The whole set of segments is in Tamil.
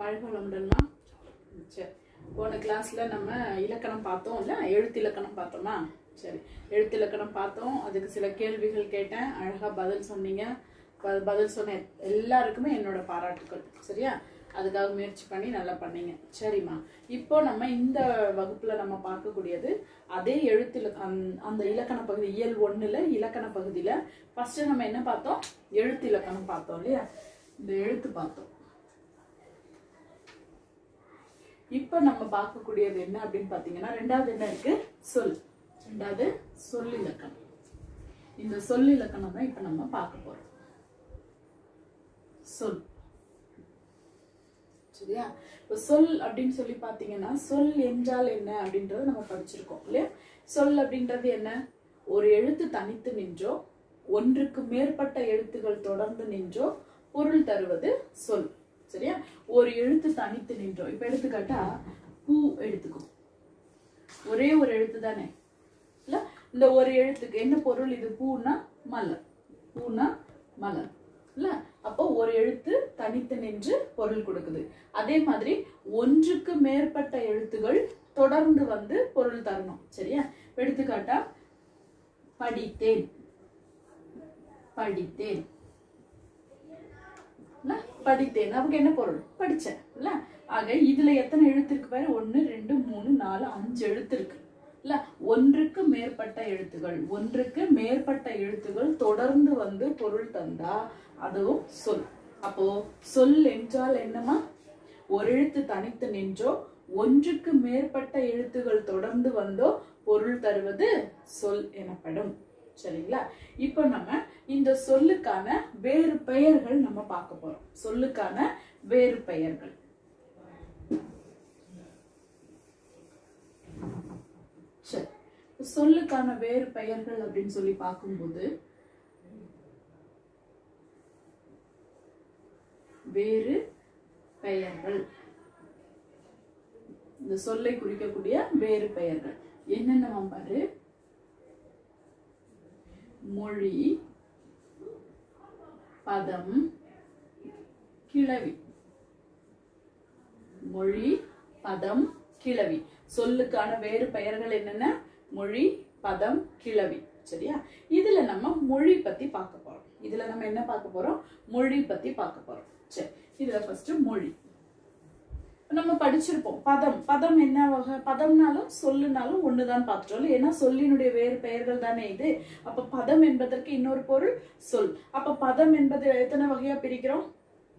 வாழ்க வளமுடன்மா. சரி, போன கிளாஸ்ல நம்ம இலக்கணம் பார்த்தோம் இல்ல, எழுத்து இலக்கணம் பார்த்தோமா? சரி, எழுத்து இலக்கணம் பார்த்தோம். அதுக்கு சில கேள்விகள் கேட்டேன், அழகா பதில் சொன்னீங்க. பதில் சொன்ன எல்லாருக்குமே என்னோட பாராட்டுக்கள். சரியா? அதுக்காக முயற்சி பண்ணி நல்லா பண்ணீங்க. சரிம்மா, இப்போ நம்ம இந்த வகுப்புல நம்ம பார்க்கக்கூடியது அதே எழுத்துல அந்த இலக்கண பகுதி இயல் 1ல இலக்கண பகுதியில ஃபர்ஸ்ட் நம்ம என்ன பார்த்தோம்? எழுத்து இலக்கணம் பார்த்தோம் இல்லையா? இந்த எழுத்து பார்த்தோம். இப்ப நம்ம பார்க்கக்கூடியது என்ன அப்படின்னு பாத்தீங்கன்னா, ரெண்டாவது என்ன இருக்கு? சொல். ரெண்டாவது சொல் இலக்கணம். இந்த சொல் இலக்கணம் தான் இப்ப நம்ம பார்க்க போறோம். சொல். சரியா? இப்ப சொல் அப்படின்னு சொல்லி பாத்தீங்கன்னா, சொல் என்றால் என்ன அப்படின்றத நம்ம படிச்சிருக்கோம் இல்லையா? சொல் அப்படின்றது என்ன? ஒரு எழுத்து தனித்து நின்றோ ஒன்றுக்கு மேற்பட்ட எழுத்துகள் தொடர்ந்து நின்றோ பொருள் தருவது சொல். சரியா? ஒரு எழுத்து தனித்து நின்றோம். இப்ப எடுத்துக்காட்டா பூ எடுத்துக்கோ. ஒரே ஒரு எழுத்து தானே இல்ல? இந்த ஒரு எழுத்துக்கு என்ன பொருள்? இது பூனா மலர், பூனா மலர் இல்ல? அப்போ ஒரு எழுத்து தனித்து நின்று பொருள் கொடுக்குது. அதே மாதிரி ஒன்றுக்கு மேற்பட்ட எழுத்துகள் தொடர்ந்து வந்து பொருள் தரணும். சரியா? எடுத்துக்காட்டா படித்தேன், படித்தேன், படித்தேன். நமக்கு என்ன பொருள்? படிச்சேன் இல்ல? ஆக இதுல எத்தனை எழுத்து இருக்கு பாரு? 1 2 3 4 5 எழுத்து இருக்கு இல்ல? ஒன்றுக்கு மேற்பட்ட எழுத்துகள், ஒன்றுக்கு மேற்பட்ட எழுத்துகள் தொடர்ந்து வந்து பொருள் தந்தா அதுவும் சொல். அப்போ சொல் என்றால் என்னமா? ஒரு எழுத்து தனித்து நின்றோ ஒன்றுக்கு மேற்பட்ட எழுத்துகள் தொடர்ந்து வந்தோ பொருள் தருவது சொல் எனப்படும். சரிங்களா? இப்ப நம்ம இந்த சொல்லுக்கான வேறு பெயர்கள் நம்ம பார்க்க போறோம். சொல்லுக்கான வேறு பெயர்கள். சரி, சொல்லுக்கான வேறு பெயர்கள் அப்படின்னு சொல்லி பார்க்கும்போது, வேறு பெயர்கள், இந்த சொல்லை குறிக்கக்கூடிய வேறு பெயர்கள் என்னென்ன பாரு? மொழி, பதம், கிளவி. மொழி, பதம், கிளவி. சொல்லுக்கான வேறு பெயர்கள் என்னென்ன? மொழி, பதம், கிளவி. சரியா? இதுல நம்ம மொழி பத்தி பார்க்க போறோம். இதுல நம்ம என்ன பார்க்க போறோம்? மொழி பத்தி பார்க்க போறோம். சரி, இதுல ஃபர்ஸ்ட் மொழி நம்ம படிச்சிருப்போம். பதம், பதம் என்ன வகை? பதம்னாலும் சொல்லுனாலும் ஒண்ணுதான் பார்த்துட்டோம். ஏன்னா சொல்லினுடைய வேறு பெயர்கள் தானே இது. அப்ப பதம் என்பதற்கு இன்னொரு பொருள் சொல். அப்ப பதம் என்பது எத்தனை வகையா பிரிக்கிறோம்?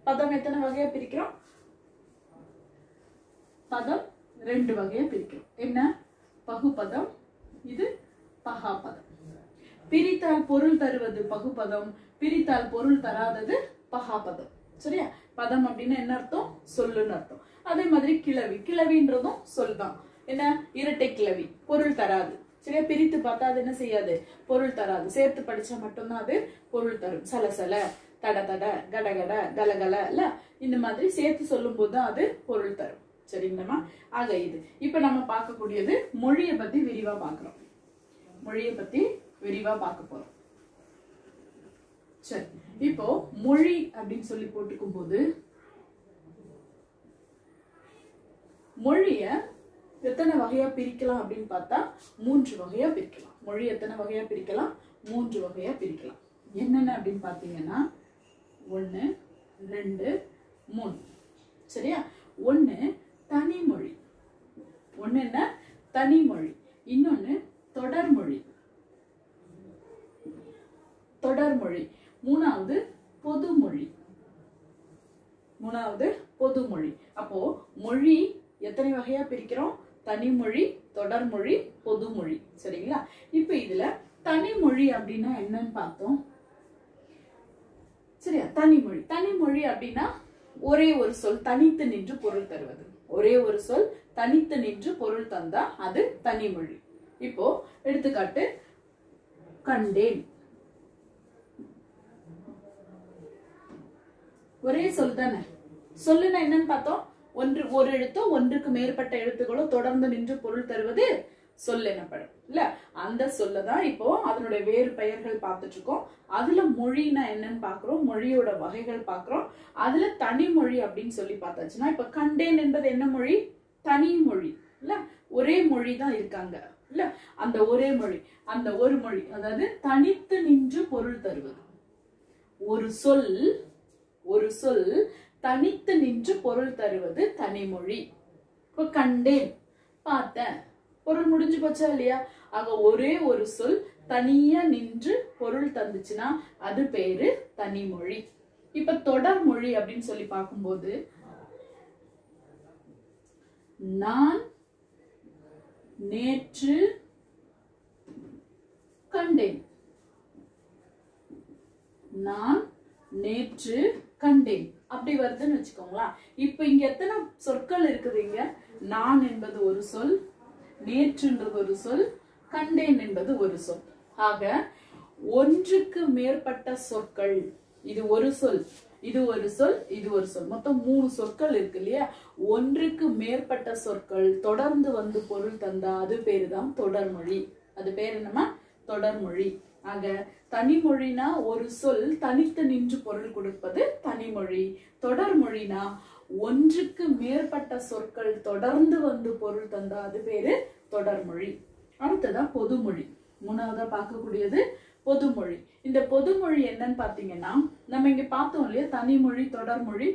பதம் எத்தனை வகையா பிரிக்கிறோம்? பதம் 2 வகையா பிரிக்கிறோம். என்ன? பகுபதம், இது பகாபதம். பிரித்தால் பொருள் தருவது பகுபதம், பிரித்தால் பொருள் தராதது பகாபதம். சரியா? பதம் அப்படின்னா என்ன அர்த்தம்? சொல்லுன்னு அர்த்தம். அதே மாதிரி கிளவி, கிளவின்றதும் சொல் தான். என்ன? இரட்டை கிளவி, பொருள் தராது. சரியா? பிரித்து பார்த்தா அது என்ன செய்யாது? பொருள் தராது. சேர்த்து படிச்சா மட்டும்தான் அது பொருள் தரும். சலசல, தட தட, கடகட, கலகல இல்ல? இந்த மாதிரி சேர்த்து சொல்லும் போதுதான் அது பொருள் தரும். சரிங்களா? ஆக இது இப்ப நம்ம பார்க்கக்கூடியது மொழியை பத்தி விரிவா பார்க்கிறோம். மொழியை பத்தி விரிவா பார்க்க போறோம். சரி, இப்போ மொழி அப்படின்னு சொல்லி போட்டுக்கும் போது, மொழிய எத்தனை வகையா பிரிக்கலாம் அப்படின்னு பார்த்தா 3 வகையா பிரிக்கலாம். மொழி எத்தனை வகையா பிரிக்கலாம்? 3 வகையா பிரிக்கலாம். என்னென்ன அப்படின்னு பாத்தீங்கன்னா 1 2 3. சரியா? 1 தனிமொழி. 1 என்ன? தனிமொழி. இன்னொன்னு தொடர்மொழி. தொடர்மொழி. 3வது பொதுமொழி. 3வது பொதுமொழி. அப்போ மொழி எத்தனை வகையா பிரிக்கிறோம்? தனிமொழி, தொடர்மொழி, பொதுமொழி. சரிங்களா? இப்ப இதுல தனிமொழி அப்படின்னா என்னன்னு பார்த்தோம். சரியா? தனிமொழி. தனிமொழி அப்படின்னா ஒரே ஒரு சொல் தனித்து நின்று பொருள் தருவது. ஒரே ஒரு சொல் தனித்து நின்று பொருள் தந்தா அது தனிமொழி. இப்போ எடுத்துக்காட்டு கண்டேன். ஒரே சொல் தானே. சொல்லுனா என்னன்னு பார்த்தோம்? ஒரு எழுத்தோ ஒன்றுக்கு மேற்பட்ட எழுத்துக்களோ தொடர்ந்து நின்று பொருள் தருவது சொல் எனப்படும் இல்ல. அந்த சொல்லதான் இப்போ அதனுடைய வேறு பெயர்கள் பார்த்துட்டு இருக்கோம். அதுல மொழினா என்னன்னு பாக்குறோம், மொழியோட வகைகள் பாக்குறோம். அதுல தனி மொழி அப்படின்னு சொல்லி பார்த்தாச்சுன்னா, இப்ப கண்டேன் என்பது என்ன மொழி? தனி மொழி இல்ல. ஒரே மொழி தான் இருக்காங்க இல்ல. அந்த ஒரே மொழி, அந்த ஒரு மொழி, அதாவது தனித்து நின்று பொருள் தருவது. ஒரு சொல் தனித்து நின்று பொருள் தருவது தனிமொழி. இப்ப கண்டேன், பார்த்தேன், பொருள் முடிஞ்சு போச்சா இல்லையா? ஆக ஒரே ஒரு சொல் தனியா நின்று பொருள் தந்துச்சுன்னா அது பேரு தனிமொழி. இப்ப தொடர் மொழி அப்படின்னு சொல்லி பார்க்கும்போது, நான் நேற்று கண்டேன், நான் நேற்று கண்டேன் அப்படி வருதுன்னு வச்சுக்கோங்களா. இப்ப இங்க எத்தனை சொற்கள் இருக்குதுங்க? நான் என்பது ஒரு சொல், நேற்றுன்றது ஒரு சொல், கண்டேன் என்பது ஒரு சொல். ஆக ஒன்றுக்கு மேற்பட்ட சொற்கள், இது ஒரு சொல், இது ஒரு சொல், இது ஒரு சொல், மொத்தம் 3 சொற்கள் இருக்கு இல்லையா? ஒன்றுக்கு மேற்பட்ட சொற்கள் தொடர்ந்து வந்து பொருள் தந்தா அது பேருதான் தொடர்மொழி. அது பேர் என்னமா? தொடர்மொழி. ஆக தனிமொழினா ஒரு சொல் தனித்து நின்று பொருள் கொடுப்பது தனிமொழி. தொடர்மொழினா ஒன்றுக்கு மேற்பட்ட சொற்கள் தொடர்ந்து வந்து பொருள் தந்தா அது பேரு தொடர்மொழி. அடுத்ததான் பொதுமொழி. மூணாவதா பார்க்கக்கூடியது பொதுமொழி. இந்த பொதுமொழி என்னன்னு பாத்தீங்கன்னா, நம்ம இங்க பார்த்தோம் இல்லையா, தனிமொழி தொடர்மொழி.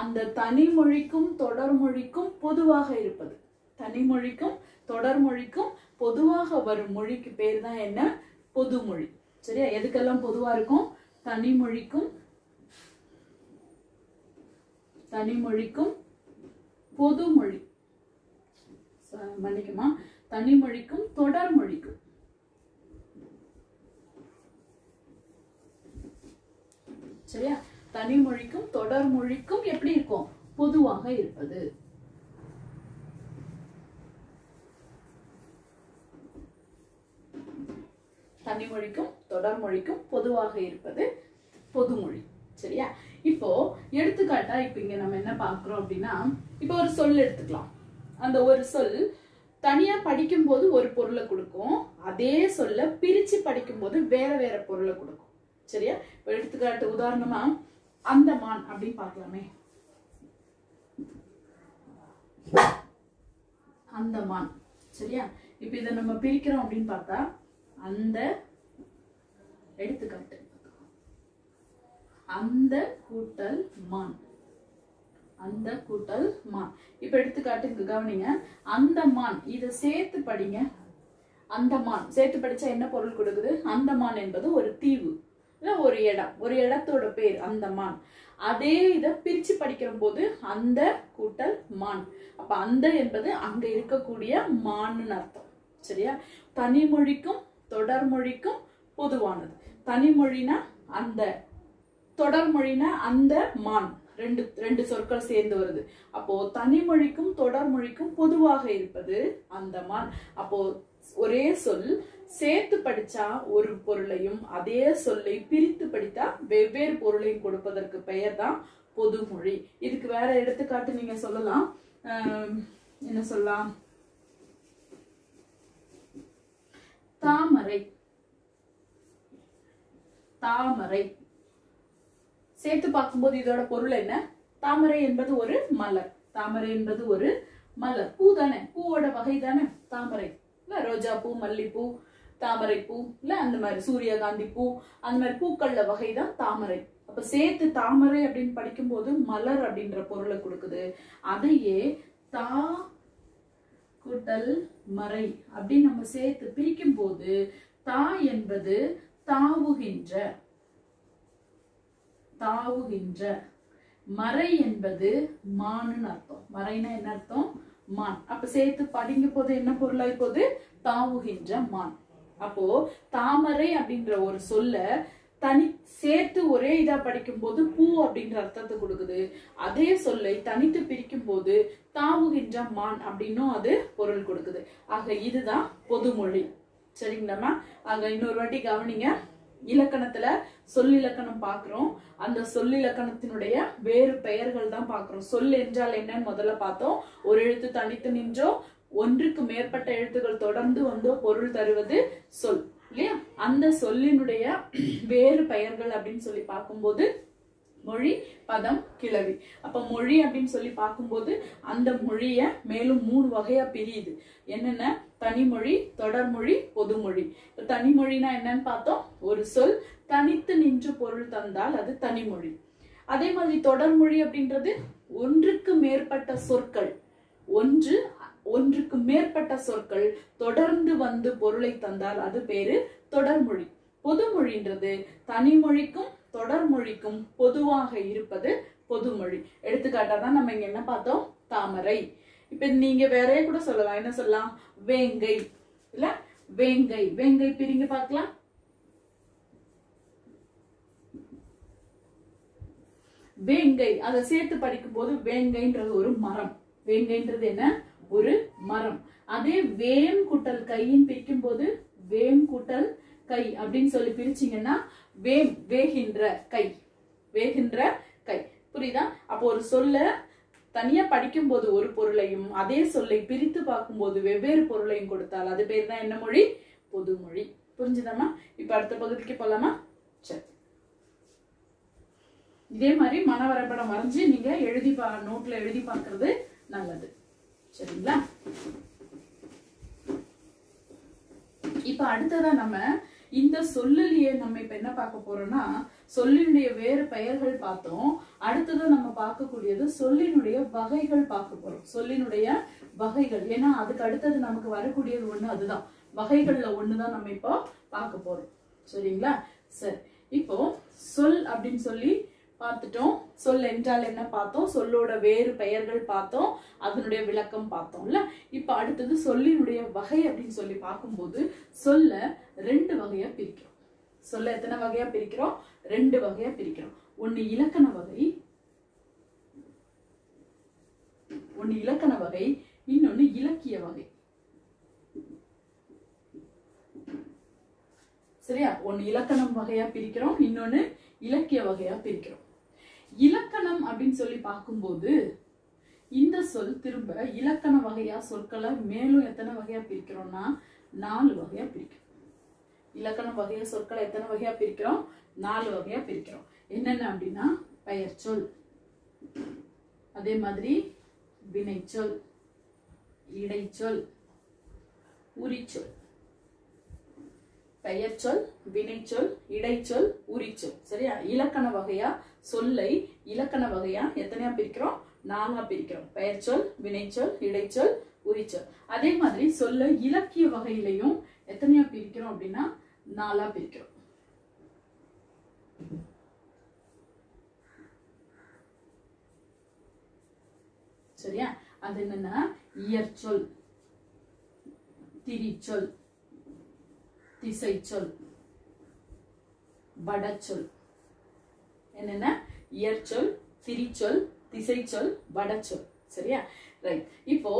அந்த தனிமொழிக்கும் தொடர்மொழிக்கும் பொதுவாக இருப்பது, தனிமொழிக்கும் தொடர்மொழிக்கும் பொதுவாக வரும் மொழிக்கு பேர் தான் என்ன? பொதுமொழி. சரியா? எதுக்கெல்லாம் பொதுவா இருக்கும்? தனிமொழிக்கும் பொதுமொழி, மன்னிக்குமா, தனிமொழிக்கும் தொடர்மொழிக்கும். சரியா? தனிமொழிக்கும் தொடர்மொழிக்கும் எப்படி இருக்கும்? பொதுவாக இருப்பது. தனிமொழிக்கும் தொடர்மொழிக்கும் பொதுவாக இருப்பது பொதுமொழி. சரியா? இப்போ எடுத்துக்காட்டா இப்ப இங்க நம்ம என்ன பாக்குறோம் அப்படின்னா, இப்போ ஒரு சொல் எடுத்துக்கலாம். அந்த ஒரு சொல் தனியா படிக்கும் போது ஒரு பொருளை கொடுக்கும், அதே சொல்ல பிரிச்சு படிக்கும் போது வேற வேற பொருளை கொடுக்கும். சரியா? இப்ப எடுத்துக்காட்டு உதாரணமா அந்தமான் அப்படின்னு பார்க்கலாமே. அந்தமான். சரியா? இப்ப இதை நம்ம பிரிக்கிறோம் அப்படின்னு பார்த்தா, அந்த எடுத்துக்காட்டு அந்த கூட்டல் மான், அந்த கூட்டல் மான். இப்ப எடுத்துக்காட்டு கவனிங்க. அந்த மான், இத சேர்த்து படிங்க. அந்த மான் சேர்த்து படிச்சா என்ன பொருள் கொடுக்குது? அந்தமான் என்பது ஒரு தீவு, இல்ல ஒரு இடம், ஒரு இடத்தோட பேர் அந்தமான். அதே இத பிரிச்சு படிக்கிற போது அந்த கூட்டல் மான். அப்ப அந்த என்பது அங்க இருக்கக்கூடிய மான்னு அர்த்தம். சரியா? தனிமொழிக்கும் தொடர்மொழிக்கும் பொதுவானது. தனிமொழினா அந்த, தொடர்மொழினா அந்த மான், ரெண்டு சொற்கள் சேர்ந்து வருது. அப்போ தனிமொழிக்கும் தொடர்மொழிக்கும் பொதுவாக இருப்பது அந்த மான். அப்போ ஒரே சொல் சேர்த்து படிச்சா ஒரு பொருளையும், அதே சொல்லை பிரித்து படித்தா வெவ்வேறு பொருளையும் கொடுப்பதற்கு பெயர் தான் பொதுமொழி. இதுக்கு வேற எடுத்துக்காட்டு நீங்க சொல்லலாம். என்ன சொல்லலாம்? தாமரை. தாமரை சேர்த்து பார்க்கும்போது இதோட பொருள் என்ன? தாமரை என்பது ஒரு மலர். தாமரை என்பது ஒரு மலர், பூ தானே, பூவோட வகை தானே தாமரை. இல்ல ரோஜா பூ, மல்லிப்பூ, தாமரை பூ, இல்ல அந்த மாதிரி சூரியகாந்தி பூ, அந்த மாதிரி பூக்கள்ல வகைதான் தாமரை. அப்ப சேர்த்து தாமரை அப்படின்னு படிக்கும் போது மலர் அப்படின்ற பொருளை கொடுக்குது. அதையே தா கூட்டல் மறை அப்படின்னு நம்ம சேர்த்து பிரிக்கும் போது தா என்பது தாவுகின்ற, தாவுகின்ற, மறை என்பது மான்னு அர்த்தம். மறைனா என்ன அர்த்தம்? மான். அப்ப சேர்த்து படிங்க போது என்ன பொருளாய் போது? தாவுகின்ற மான். அப்போ தாமரை அப்படின்ற ஒரு சொல்ல தனி சேர்த்து ஒரே இதா படிக்கும் போது பூ அப்படின்ற அர்த்தத்தை கொடுக்குது. அதே சொல்லை தனித்து பிரிக்கும் போது தாவுகின்ற மான் அப்படின்னும் அது பொருள் கொடுக்குது. ஆக இதுதான் பொதுமொழி. சரிங்களாமா? ஆக இன்னொரு வாட்டி கவனிங்க. இலக்கணத்துல சொல்லிலக்கணம் பாக்குறோம். அந்த சொல்லிலக்கணத்தினுடைய வேறு பெயர்கள் தான் பாக்குறோம். சொல் என்றால் என்னன்னு முதல்ல பார்த்தோம். ஒரு எழுத்து தனித்து நின்றோ ஒன்றுக்கு மேற்பட்ட எழுத்துக்கள் தொடர்ந்து வந்து பொருள் தருவது சொல் இல்லையா? அந்த சொல்லினுடைய வேறு பெயர்கள் அப்படின்னு சொல்லி பார்க்கும்போது மொழி, பதம், கிளவி. அப்ப மொழி அப்படின்னு சொல்லி பார்க்கும்போது அந்த மொழிய மேலும் 3 வகையா பிரியுது. என்னென்ன? தனிமொழி, தொடர்மொழி, பொதுமொழி. தனிமொழினா என்னன்னு பார்த்தோம். ஒரு சொல் தனித்து நின்று பொருள் தந்தால் அது தனிமொழி. அதே மாதிரி தொடர்மொழி அப்படின்றது ஒன்றுக்கு மேற்பட்ட சொற்கள், ஒன்றுக்கு மேற்பட்ட சொற்கள் தொடர்ந்து வந்து பொருளை தந்தால் அது பேரு தொடர்மொழி. பொதுமொழின்றது தனிமொழிக்கும் தொடர்மொழிக்கும் பொதுவாக இருப்பது பொதுமொழி. எடுத்துக்காட்டா தான் நம்ம இங்க என்ன பார்த்தோம்? தாமரை. இப்ப நீங்க வேற கூட சொல்லலாம். என்ன சொல்லலாம்? வேங்கை இல்ல வேங்கை. வேங்கை பிரிங்க பார்க்கலாம். வேங்கை அதை சேர்த்து படிக்கும் போது வேங்கைன்றது ஒரு மரம். வேங்கைன்றது என்ன? ஒரு மரம். அதே வேம் கூட்டல் கையின் பிரிக்கும் போது வேம் கூட்டல் கை அப்படின்னு சொல்லி பிரிச்சீங்கன்னா வேம் வேகின்ற கை, வேகின்ற கை. புரியுதா? அப்போ ஒரு சொல்ல தனியா படிக்கும் போது ஒரு பொருளையும் அதே சொல்லை பிரித்து பார்க்கும்போது வெவ்வேறு பொருளையும் கொடுத்தால் அது பேர் தான் என்ன மொழி? பொதுமொழி. புரிஞ்சுதாமா? இப்ப அடுத்த பகுதிக்கு போலாமா? சரி. இதே மாதிரி மனவரைபடம் வரைஞ்சு நீங்க எழுதி நோட்ல எழுதி பார்க்கறது நல்லது. சரிங்களா? இப்ப அடுத்ததா நம்ம இந்த சொல்லிலேயே நம்ம இப்ப என்ன பார்க்க போறோம்னா சொல்லினுடைய வேறு பெயர்கள் பார்த்தோம். அடுத்தது நம்ம பார்க்கக்கூடியது சொல்லினுடைய வகைகள் பார்க்க போறோம். சொல்லினுடைய வகைகள். ஏன்னா அதுக்கு அடுத்தது நமக்கு வரக்கூடியது ஒண்ணு, அதுதான் வகைகள்ல ஒண்ணுதான் நம்ம இப்போ பார்க்க போறோம். சரிங்களா? சரி. இப்போ சொல் அப்படின்னு சொல்லி பார்த்துட்டோம். சொல் என்றால் என்ன பார்த்தோம். சொல்லோட வேறு பெயர்கள் பார்த்தோம். அதனுடைய விளக்கம் பார்த்தோம்ல. இப்ப அடுத்தது சொல்லினுடைய வகை அப்படின்னு சொல்லி பார்க்கும்போது சொல்ல 2 வகையா பிரிக்கிறோம். சொல்ல எத்தனை வகையா பிரிக்கிறோம்? 2 வகையா பிரிக்கிறோம். ஒன்னு இலக்கண வகை, இன்னொன்னு இலக்கிய வகை. சரியா? ஒன்னு இலக்கணம் வகையா பிரிக்கிறோம், இன்னொன்னு இலக்கிய வகையா பிரிக்கிறோம். இலக்கணம் அப்படின்னு சொல்லி பார்க்கும்போது இந்த சொல் திரும்ப இலக்கண வகையா சொற்களை மேலும் எத்தனை வகையா பிரிக்கிறோம்னா 4 வகையா பிரிக்கிறோம். இலக்கண வகையா சொற்களை எத்தனை வகையா பிரிக்கிறோம்? 4 வகையா பிரிக்கிறோம். என்னென்ன அப்படின்னா பெயர் சொல், அதே மாதிரி வினைச்சொல், இடைச்சொல், உரிச்சொல். பெயர் சொல், வினைச்சொல், இடைச்சொல், உரிச்சொல். சரியா? இலக்கண வகையா சொல்லை இலக்கண வகையா எத்தனையா பிரிக்கிறோம்? 4ஆ பிரிக்கிறோம். பெயர் சொல், வினைச்சொல், இடைச்சொல், உரிச்சொல். அதே மாதிரி சொல்ல இலக்கிய வகையிலையும் எத்தனையா பிரிக்கிறோம் அப்படின்னா 4ஆ பிரிக்கிறோம். சரியா? அது என்னன்னா இயற்சொல், திரிச்சொல், திசைச்சொல், வடச்சொல். என்னென்ன? இயற்சொல், திரிச்சொல், திசைச்சொல், வடச்சொல். சரியா? ரைட். இப்போ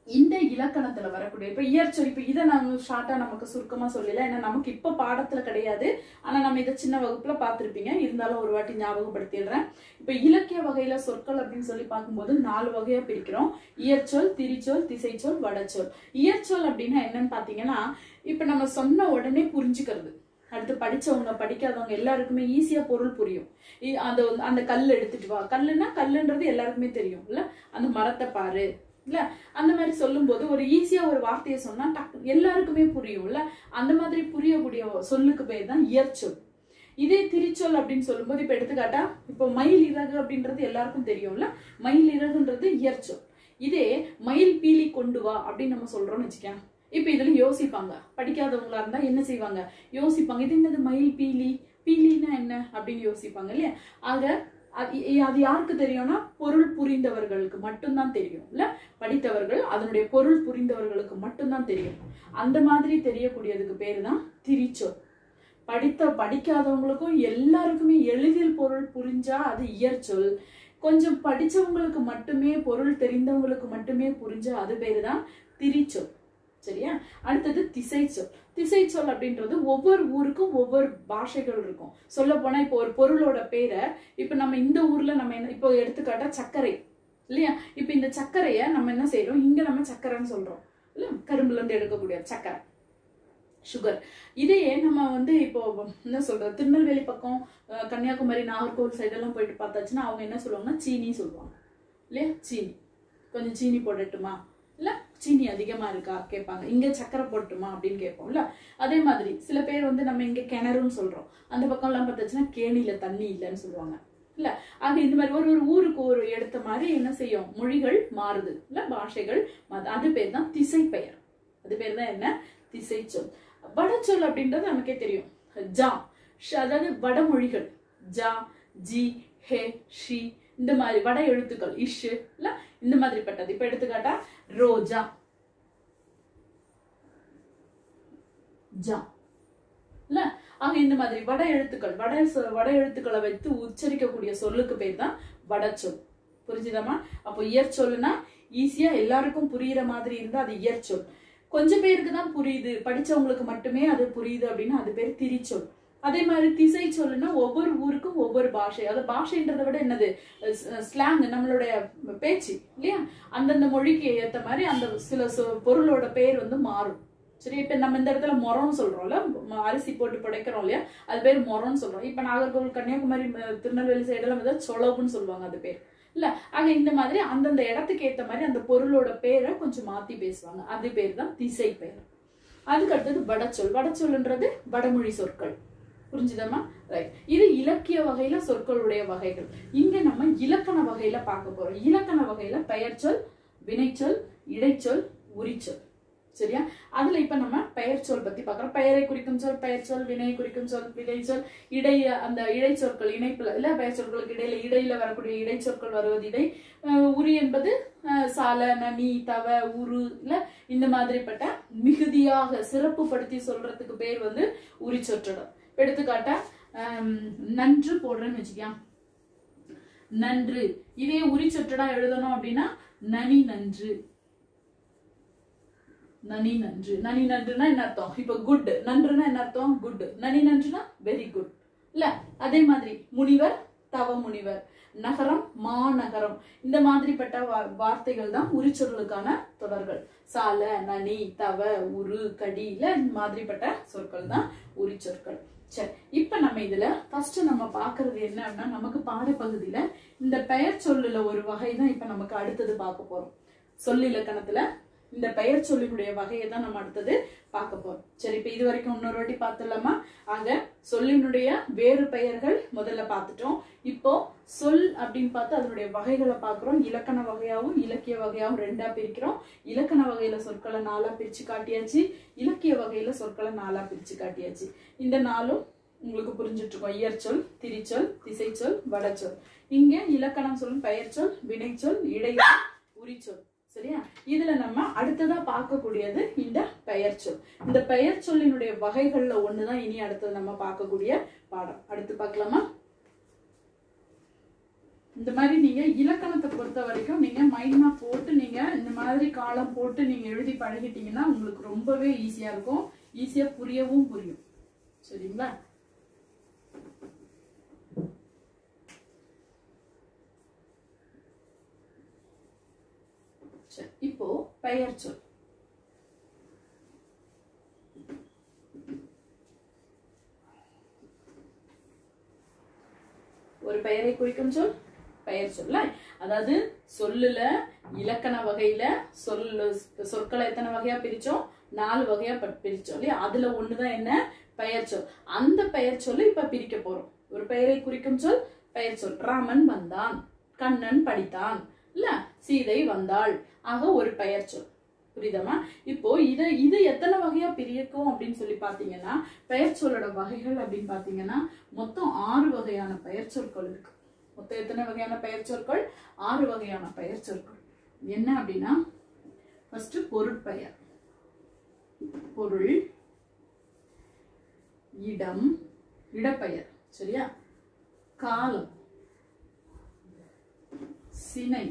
இந்த இலக்கணத்துல வரக்கூடிய இப்ப இயற்சொல், இப்ப இதை நம்ம ஷார்ட்டா நமக்கு சுருக்கமா சொல்லல. ஏன்னா நமக்கு இப்ப பாடத்துல கிடையாது. ஆனா நம்ம இதை சின்ன வகுப்புல பார்த்திருப்பீங்க. இருந்தாலும் ஒரு வாட்டி ஞாபகப்படுத்திடுறேன். இப்ப இலக்கிய வகையில சொற்கள் அப்படின்னு சொல்லி பார்க்கும்போது 4 வகையா பிரிக்கிறோம். இயற்சொல், திரிச்சொல், திசைச்சொல், வடச்சொல். இயற்சொல் அப்படின்னா என்னன்னு பாத்தீங்கன்னா இப்ப நம்ம சொன்ன உடனே புரிஞ்சுக்கிறது. அடுத்து படிச்சவங்க படிக்காதவங்க எல்லாருக்குமே ஈஸியா பொருள் புரியும். அந்த கல் எடுத்துட்டு வா. கல்லுன்னா கல்லுன்றது எல்லாருக்குமே தெரியும் இல்ல. அந்த மரத்தை பாரு இல்ல. அந்த மாதிரி சொல்லும் போது ஒரு ஈஸியா ஒரு வார்த்தையை சொன்னா எல்லாருக்குமே புரியும்ல. அந்த மாதிரி புரியக்கூடிய சொல்லுக்கு பேர் தான் இயற்சொல். இதே திரிச்சொல் அப்படின்னு சொல்லும்போது இப்ப எடுத்துக்காட்டா இப்போ மயில் இறகு அப்படின்றது எல்லாருக்கும் தெரியும்ல. மயில் இறகுன்றது இயற்சொல். இதே மயில் பீலி கொண்டு வா அப்படின்னு நம்ம சொல்றோம்னு வச்சுக்கேன். இப்ப இதுல யோசிப்பாங்க. படிக்காதவங்களா இருந்தா என்ன செய்வாங்க? யோசிப்பாங்க. இது என்னது மயில் பீலி, பீலின்னா என்ன அப்படின்னு யோசிப்பாங்க இல்லையா? ஆக அது யாருக்கு தெரியும்னா பொருள் புரிந்தவர்களுக்கு மட்டும்தான் தெரியும் இல்ல. படித்தவர்கள் அதனுடைய பொருள் புரிந்தவர்களுக்கு மட்டும்தான் தெரியும். அந்த மாதிரி தெரியக்கூடியதுக்கு பேரு தான் திரிச்சொல். படிக்காதவங்களுக்கும் எல்லாருக்குமே எளிதில் பொருள் புரிஞ்சா அது இயற்சொல். கொஞ்சம் படிச்சவங்களுக்கு மட்டுமே பொருள் தெரிந்தவங்களுக்கு மட்டுமே புரிஞ்சா அது பேரு தான் திரிச்சொல். சரியா? அடுத்தது திசைச்சொல். திசைச்சொல் அப்படின்றது ஒவ்வொரு ஊருக்கும் ஒவ்வொரு பாஷைகள் இருக்கும். சொல்ல போனா இப்போ ஒரு பொருளோட பேரை இப்ப நம்ம இந்த ஊர்ல நம்ம என்ன இப்போ எடுத்துக்காட்டா சர்க்கரை இல்லையா? இப்ப இந்த சர்க்கரைய நம்ம என்ன செய்யறோம், இங்க நம்ம சர்க்கரைன்னு சொல்றோம் இல்ல, கரும்புல இருந்து எடுக்கக்கூடிய சர்க்கரை, சுகர். இதையே நம்ம வந்து இப்போ என்ன சொல்றது, திருநெல்வேலி பக்கம், கன்னியாகுமரி, நாகர்கோவில் சைடெல்லாம் போயிட்டு பார்த்தாச்சுன்னா அவங்க என்ன சொல்லுவாங்கன்னா சீனி சொல்லுவாங்க இல்லையா? சீனி, கொஞ்சம் சீனி போடட்டுமா, இல்ல சீனி அதிகமா இருக்கா கேட்பாங்க. இங்க சக்கரை போட்டுமா அப்படின்னு கேட்போம்ல. அதே மாதிரி சில பேர் வந்து நம்ம இங்க கிணறுன்னு சொல்றோம், அந்த பக்கம் எல்லாம் பார்த்தாச்சுன்னா கேணியில தண்ணி இல்லைன்னு சொல்லுவாங்க இல்ல. ஆக இந்த மாதிரி ஒரு ஒரு ஊருக்கு ஒரு எடுத்த மாதிரி என்ன செய்யும், மொழிகள் மாறுது இல்ல, பாஷைகள். அது பேர் தான் திசை பெயர். அது பேர் தான் என்ன, திசை சொல். வடச்சொல் அப்படின்றது நமக்கே தெரியும், ஜா, அதாவது வடமொழிகள், ஜா, ஜி, ஹே, ஷி, இந்த மாதிரி வட எழுத்துக்கள், இஷு இல்ல, இந்த மாதிரி பட்டது. இப்ப எடுத்துக்காட்டா ரோஜா, ஜா இல்ல. ஆக இந்த மாதிரி வட எழுத்துக்கள், வட எழுத்துக்களை வைத்து உச்சரிக்கக்கூடிய சொல்லுக்கு பேர் தான் வடச்சொல். புரிஞ்சுதாமா? அப்போ இயற்சொல்லுனா ஈஸியா எல்லாருக்கும் புரியுற மாதிரி இருந்தா அது இயற்சொல். கொஞ்சம் பேருக்கு தான் புரியுது, படிச்சவங்களுக்கு மட்டுமே அது புரியுது அப்படின்னா அது பேர் திரிச்சொல். அதே மாதிரி திசை சொல்லுன்னா ஒவ்வொரு ஊருக்கும் ஒவ்வொரு பாஷை. அது பாஷைன்றதை விட என்னது, ஸ்லாங், நம்மளுடைய பேச்சு இல்லையா? அந்தந்த மொழிக்கு ஏற்ற மாதிரி அந்த சில பொருளோட பேர் வந்து மாறும். சரி, இப்ப நம்ம இந்த இடத்துல மொரம்னு சொல்றோம்ல, அரிசி போட்டு புடைக்கிறோம் இல்லையா, அது பேர் மொரம்னு சொல்றோம். இப்ப நாகர்கோவில், கன்னியாகுமரி, திருநெல்வேலி சைடெல்லாம் வந்து சொலவுன்னு சொல்லுவாங்க அது பேர் இல்ல. ஆக இந்த மாதிரி அந்தந்த இடத்துக்கு ஏற்ற மாதிரி அந்த பொருளோட பேரை கொஞ்சம் மாத்தி பேசுவாங்க. அது பேர் தான் திசை பெயர். அதுக்கு அடுத்தது வடச்சொல். வடச்சொல்ன்றது வடமொழி சொற்கள். புரிஞ்சுதமா? ரைட். இது இலக்கிய வகையில சொற்களுடைய வகைகள். இங்க நம்ம இலக்கண வகையில பார்க்க போறோம். இலக்கண வகையில பெயர்ச்சொல், வினைச்சொல், இடைச்சொல், உரிச்சொல். சரியா? அதுல இப்ப நம்ம பெயர் சொல் பத்தி பாக்குறோம். பெயரை குறிக்கும் சொல் பெயர் சொல், வினை குறிக்கும் சொல் வினைச்சொல், அந்த இடைச்சொற்கள் இணைப்புல இல்ல, பெயர் சொற்களுக்கு இடையில வரக்கூடிய இடைச்சொற்கள் வருவது இடை. உரி என்பது சால, நனி, தவ, உரு இல்ல, இந்த மாதிரிப்பட்ட மிகுதியாக சிறப்புப்படுத்தி சொல்றதுக்கு பேர் வந்து உரி சொற்றொடர். எடுத்துக்காட்டா நன்று போடுறேன்னு வச்சுக்கியா, நன்று. இதே உரி சொற்றொடா எழுதணும் அப்படின்னா நனி நன்று, நனி நன்று. நனி நன்றுனா என்ன அர்த்தம், இப்ப குட். நன்றுனா என்ன அர்த்தம், குட். நனி நன்றுனா வெரி குட் இல்ல. அதே மாதிரி முனிவர், தவ முனிவர், நகரம், மாநகரம், இந்த மாதிரிப்பட்ட வார்த்தைகள் தான் உரிச்சொற்களுக்கான தொடர்கள். சால, நனி, தவ, உரு, கடி இல்ல, இந்த மாதிரிப்பட்ட சொற்கள் தான் உரிச்சொற்கள். சரி, இப்ப நம்ம இதுல ஃபர்ஸ்ட் நம்ம பாக்குறது என்ன அப்படின்னா, நமக்கு பாடப்பகுதியில இந்த பெயர் சொல்லுல ஒரு வகை தான் இப்ப நமக்கு அடுத்தது பார்க்க போறோம். சொல்லிலக்கணத்துல இந்த பெயர் சொல்லினுடைய வகையை தான் நம்ம அடுத்தது பார்க்க போறோம். சரி, இப்ப இது வரைக்கும் இன்னொரு வாட்டி பார்த்துடலாமா? ஆக சொல்லினுடைய வேறு பெயர்கள் முதல்ல பார்த்துட்டோம். இப்போ சொல் அப்படின்னு பார்த்து அதனுடைய வகைகளை பார்க்கிறோம். இலக்கண வகையாவும் இலக்கிய வகையாவும் ரெண்டா பிரிக்கிறோம். இலக்கண வகையில சொற்களை 4ஆ பிரிச்சு காட்டியாச்சு, இலக்கிய வகையில சொற்களை 4ஆ பிரிச்சு காட்டியாச்சு. இந்த 4ம் உங்களுக்கு புரிஞ்சுட்டு இருக்கோம். இயற்சொல், திரிச்சொல், திசைச்சொல், வடச்சொல். இங்க இலக்கணம் சொல்லும் பெயர் சொல், வினைச்சொல், இடைச்சொல், உரிச்சொல். சரியா? இதுல நம்ம அடுத்ததா பார்க்கக்கூடியது இந்த பெயர் சொல். இந்த பெயர் சொல்லினுடைய வகைகள்ல ஒண்ணுதான் இனி அடுத்தது நம்ம பார்க்கக்கூடிய பாடம். அடுத்து பார்க்கலாமா? இந்த மாதிரி நீங்க இலக்கணத்தை பொறுத்த வரைக்கும் நீங்க மைண்ட் மேப் போட்டு நீங்க இந்த மாதிரி காலம் போட்டு நீங்க எழுதி பழகிட்டீங்கன்னா உங்களுக்கு ரொம்பவே ஈஸியா இருக்கும். ஈஸியா புரியவும் புரியும். சரிங்களா? இப்போ பெயர் சொல். ஒரு பெயரை குறிக்கும் சொல் பெயர் சொல்ல. அதாவது சொல்லுல இலக்கண வகையில சொற்களை எத்தனை வகையா பிரிச்சோம், 4 வகையா பிரிச்சோம் இல்லையா? அதுல ஒண்ணுதான் என்ன, பெயர் சொல். அந்த பெயர் சொல்ல இப்ப பிரிக்க போறோம். ஒரு பெயரை குறிக்கும் சொல் பெயர் சொல். ராமன் வந்தான், கண்ணன் படித்தான் இல்ல, சீதை வந்தாள். ஆக ஒரு பெயர் சொல். புரியுதமா? இப்போ இது எத்தனை வகையா பிரிக்கும் அப்படின்னு சொல்லி பாத்தீங்கன்னா, பெயர் சொல்லோட வகைகள் அப்படின்னு பாத்தீங்கன்னா மொத்தம் 6 வகையான பெயர் சொற்கள் இருக்கு. மொத்தம் எத்தனை வகையான பெயர் சொற்கள்? 6 வகையான பெயர் சொற்கள். என்ன அப்படின்னா, ஃபர்ஸ்ட் பொருட்பெயர். பொருள், இடம், இடப்பெயர். சரியா? காலம், சினை,